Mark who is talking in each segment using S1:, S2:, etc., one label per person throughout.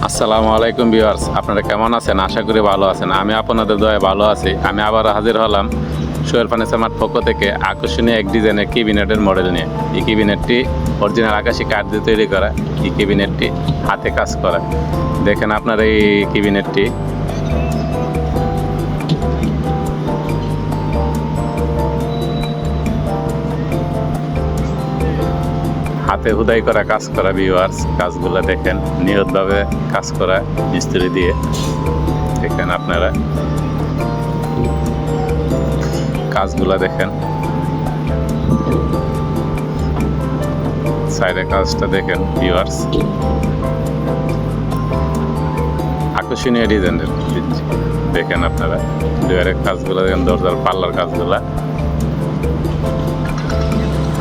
S1: আসসালামু আলাইকুম ভিউয়ার্স, আপনারা কেমন আছেন? আশা করি ভালো আছেন। আমি আপনাদের দয়ায় ভালো আছি। আমি আবার হাজির হলাম সোহেল ফার্নিচার মার্ট পক্ষ থেকে আকর্ষণীয় এক ডিজাইনের ক্যাবিনেটের মডেল নিয়ে। এই ক্যাবিনেটটি অরিজিনাল আকাশি কাঠ দিয়ে তৈরি করা। এই ক্যাবিনেটটি হাতে কাজ করা। দেখেন আপনারা এই ক্যাবিনেটটি হাতে হুদাই করা কাজ করা। ভিউয়ার্স, কাজগুলো দেখেন, নিয়তভাবে কাজ করা মিস্ত্রি দিয়ে। দেখেন আপনারা কাজগুলো দেখেন, সাইডের কাজটা দেখেন ভিউয়ার্স, আকর্ষণীয় ডিজাইনের। দেখেন আপনারা দুয়ারের কাজগুলো দেখেন, দরজার পাল্লার কাজগুলা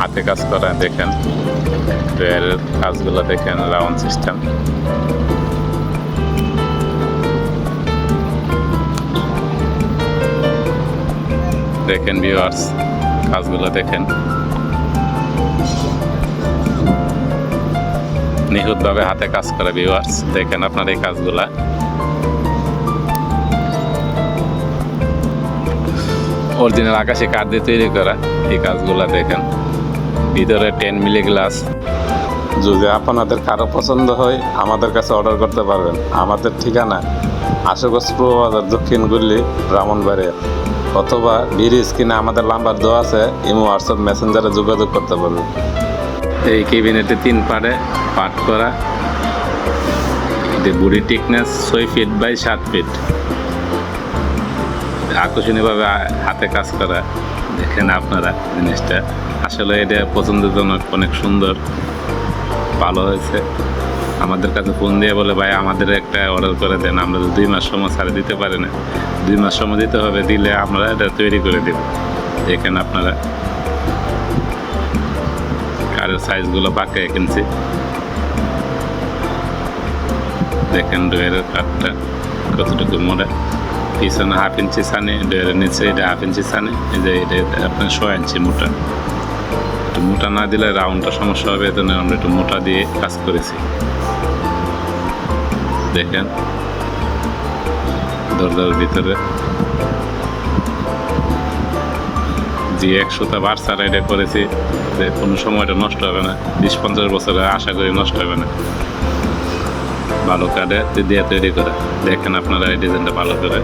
S1: হাতে কাজ করা। দেখেন দুয়ারের কাজগুলো দেখেন, রাউন্ড সিস্টেম। দেখেন ভিউয়ার্স, কাজগুলো দেখেন, নিখুঁতভাবে হাতে কাজ করা। ভিউয়ার্স দেখেন আপনার এই কাজগুলা অরিজিনাল আকাশি কাঠ দিয়ে তৈরি করা। এই কাজগুলা দেখেন, ভিতরে 10 মিলি গ্লাস। যদি আপনাদের কারো পছন্দ হয় আমাদের কাছে অর্ডার করতে পারবেন। আমাদের ঠিকানা আশুগঞ্জ পূর্ব বাজার, দক্ষিণ গুল্লি, ব্রাহ্মণবাড়িয়া, অথবা ভিডিও স্ক্রিনে আমাদের নাম্বার দেওয়া আছে, ইমো, হোয়াটসঅ্যাপ, মেসেঞ্জারে যোগাযোগ করতে পারবেন। এই ক্যাবিনেটে 3 পার্টে পার্ট করা। এটি body thickness 6 feet by 7 feet. আকর্ষণীয়ভাবে হাতে কাজ করা। দেখেন আপনারা জিনিসটা আসলে এটা পছন্দজনক, অনেক সুন্দর, ভালো হয়েছে। আমাদের কাছে ফোন দিয়ে বলে, ভাই আমাদের একটা অর্ডার করে দেন। আমরা তো 2 মাস সময় ছাড়ে দিতে পারি না, 2 মাস সময় দিতে হবে। দিলে আমরা এটা তৈরি করে দেব। দেখেন আপনারা কারের সাইজগুলো পাকা 1 ইঞ্চি। দেখেন ডোয়ের কাঠটা কতটুকু মোটা। পিছনে 1/2 ইঞ্চি সানি, ডোয়ের নিচে এটা 1/2 ইঞ্চি সানি। এই যে এটা আপনার 6 ইঞ্চি মোটা। একটু মোটা না দিলে রাউন্ডটা সমস্যা হবে, এই জন্য আমরা একটু মোটা দিয়ে কাজ করেছি। দেখেন দরজার ভিতরে যে 100টা বার ছাড়া এটা করেছি, যে কোনো সময় এটা নষ্ট হবে না। 20-50 বছরে আশা করি নষ্ট হবে না। ভালো কাঠে দিয়ে তৈরি করে। দেখেন আপনারা এই ডিজাইনটা ভালো করে।